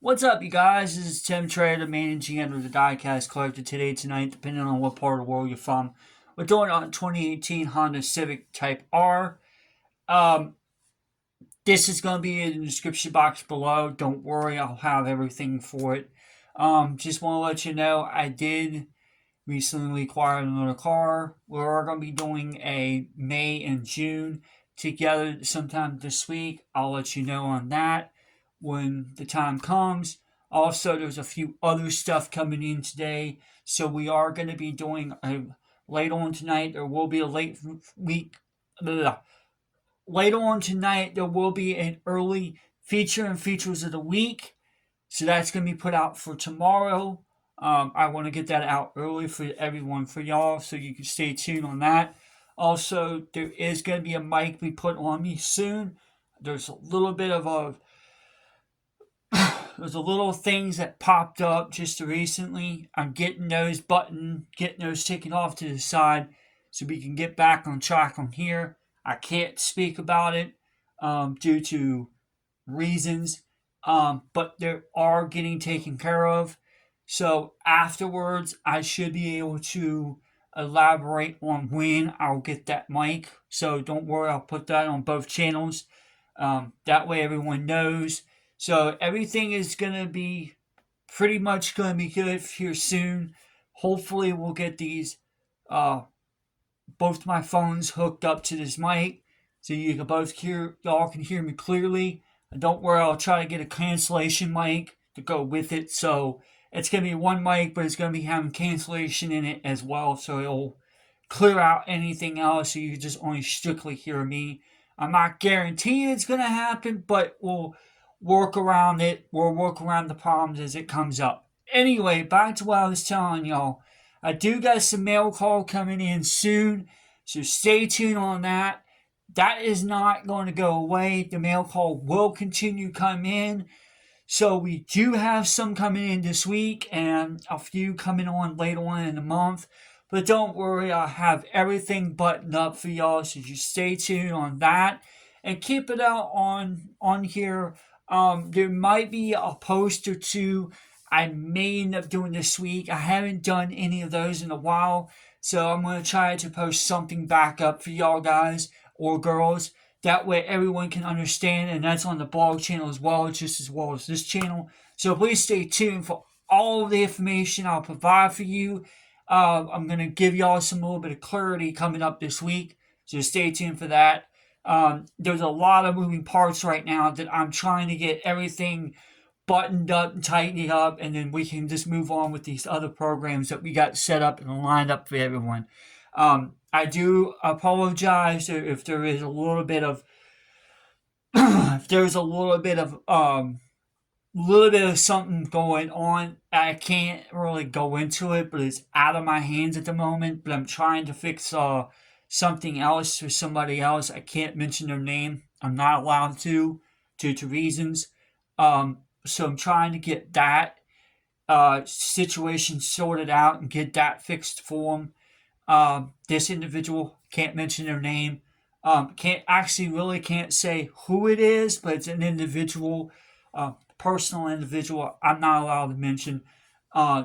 What's up, you guys? This is Tim Trader, managing editor of the Diecast Collector. Tonight, depending on what part of the world you're from, we're doing on 2018 Honda Civic Type R. Um, this is going to be in the description box below. Don't worry, I'll have everything for it. Just want to let you know, I did recently acquire another car. We're going to be doing a May and June together sometime this week. I'll let you know on that when the time comes. Also, there's a few other stuff coming in today, so we are going to be doing a later on tonight. There will be a later on tonight. There will be an early feature and features of the week, so that's going to be put out for tomorrow. I want to get that out early for everyone, for y'all, so you can stay tuned on that. Also, there is going to be a mic we put on me soon. There's a little bit of there's a little things that popped up just recently. I'm getting those taken off to the side so we can get back on track on here. I can't speak about it due to reasons, but they are getting taken care of. So afterwards, I should be able to elaborate on when I'll get that mic. So don't worry, I'll put that on both channels. That way everyone knows. So everything is going to be pretty much going to be good here soon. Hopefully we'll get these, both my phones hooked up to this mic so you can y'all can hear me clearly. And don't worry, I'll try to get a cancellation mic to go with it. So it's going to be one mic, but it's going to be having cancellation in it as well. So it'll clear out anything else so you can just only strictly hear me. I'm not guaranteeing it's going to happen, but we'll work around it. We'll work around the problems as it comes up. Anyway, back to what I was telling y'all. I do got some mail call coming in soon, so stay tuned on that. That is not going to go away. The mail call will continue to come in. So we do have some coming in this week and a few coming on later on in the month. But don't worry, I'll have everything buttoned up for y'all, so just stay tuned on that. And keep it out on here. There might be a post or two I may end up doing this week. I haven't done any of those in a while, so I'm going to try to post something back up for y'all guys or girls. That way everyone can understand, and that's on the blog channel as well as this channel. So please stay tuned for all of the information I'll provide for you. I'm going to give y'all some little bit of clarity coming up this week, so stay tuned for that. There's a lot of moving parts right now that I'm trying to get everything buttoned up and tightening up, and then we can just move on with these other programs that we got set up and lined up for everyone. I do apologize if there is a little bit of if there's a little bit of something going on. I can't really go into it, but it's out of my hands at the moment. But I'm trying to fix something else for somebody else. I can't mention their name. I'm not allowed to due to reasons. So I'm trying to get that situation sorted out and get that fixed for them. This individual, can't mention their name. Can't say who it is, but it's an individual, personal individual. I'm not allowed to mention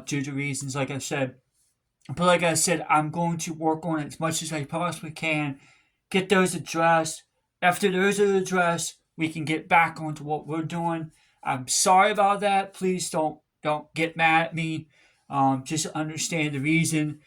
due to reasons, like I said. But like I said, I'm going to work on it as much as I possibly can. Get those addressed. After those are addressed, we can get back onto what we're doing. I'm sorry about that. Please don't get mad at me. Just understand the reason.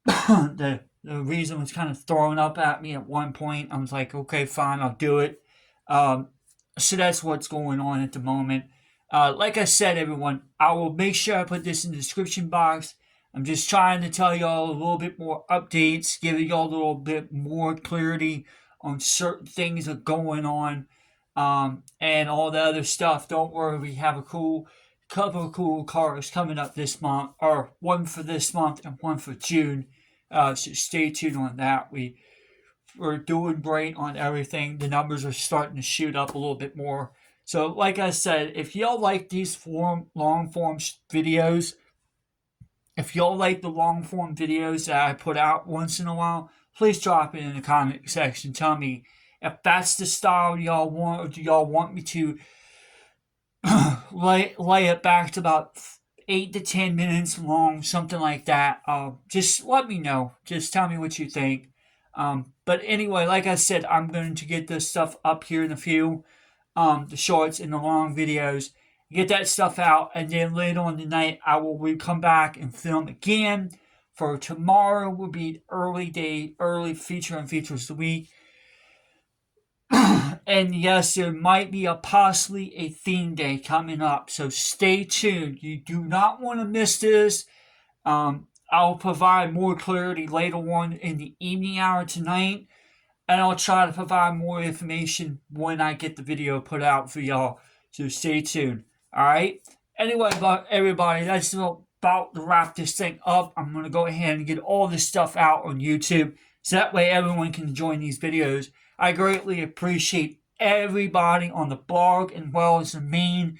the reason was kind of thrown up at me at one point. I was like, okay, fine, I'll do it. So that's what's going on at the moment. Like I said, everyone, I will make sure I put this in the description box. I'm just trying to tell y'all a little bit more updates, giving y'all a little bit more clarity on certain things that are going on, and all the other stuff. Don't worry, we have a couple of cool cars coming up this month, or one for this month and one for June. So stay tuned on that. We're doing great on everything. The numbers are starting to shoot up a little bit more. So, like I said, if y'all like these long form videos, if y'all like the long form videos that I put out once in a while, please drop it in the comment section. Tell me if that's the style y'all want, or do y'all want me to lay it back to about 8 to 10 minutes long, something like that. Just let me know. Just tell me what you think. But anyway, like I said, I'm going to get this stuff up here in a few, the shorts and the long videos. Get that stuff out, and then later on tonight, I will come back and film again. For tomorrow will be early feature and features of the week. And yes, there might be possibly a theme day coming up, so stay tuned. You do not want to miss this. I'll provide more clarity later on in the evening hour tonight, and I'll try to provide more information when I get the video put out for y'all. So stay tuned. All right. Anyway, everybody, that's about to wrap this thing up. I'm gonna go ahead and get all this stuff out on YouTube, so that way everyone can join these videos. I greatly appreciate everybody on the blog as well as the main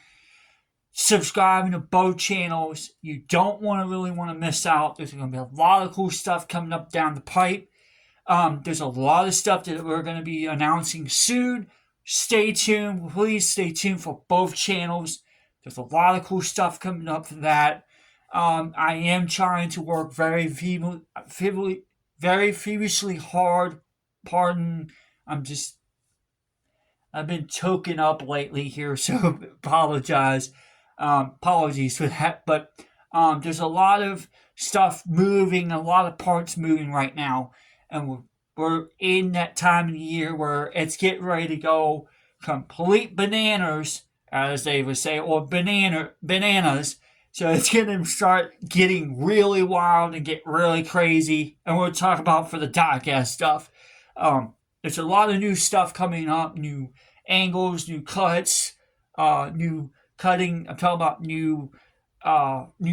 subscribing to both channels. You don't really want to miss out. There's going to be a lot of cool stuff coming up down the pipe. There's a lot of stuff that we're going to be announcing soon. Stay tuned. Please stay tuned for both channels. There's a lot of cool stuff coming up for that. I am trying to work very feverishly hard. Pardon. I've been choking up lately here, so apologies for that. But there's a lot of stuff moving, a lot of parts moving right now, and we're in that time of the year where it's getting ready to go complete bananas, as they would say, or bananas. So it's going to start getting really wild and get really crazy, and we'll talk about for the diecast stuff. There's a lot of new stuff coming up, new angles, new cuts, new cutting. I'm talking about new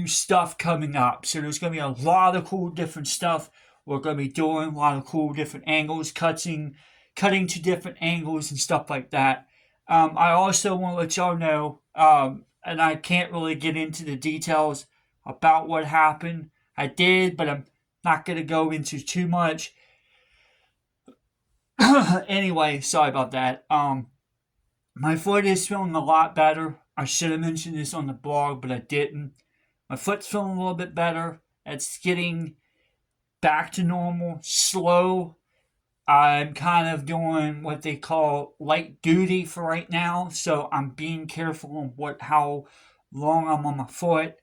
stuff coming up. So there's going to be a lot of cool different stuff we're going to be doing, a lot of cool different angles, cutting to different angles and stuff like that. I also want to let y'all know, and I can't really get into the details about what happened. I did, but I'm not going to go into too much. Anyway, sorry about that. My foot is feeling a lot better. I should have mentioned this on the blog, but I didn't. My foot's feeling a little bit better. It's getting back to normal, slow. I'm kind of doing what they call light duty for right now, so I'm being careful on how long I'm on my foot,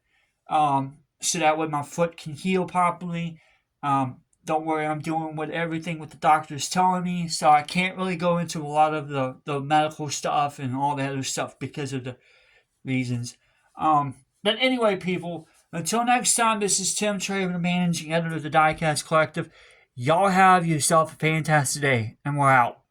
so that way my foot can heal properly. Don't worry, I'm doing everything what the doctor is telling me, so I can't really go into a lot of the medical stuff and all that other stuff because of the reasons. But anyway, people, until next time, this is Tim Traven, the managing editor of the Diecast Collective. Y'all have yourself a fantastic day, and we're out.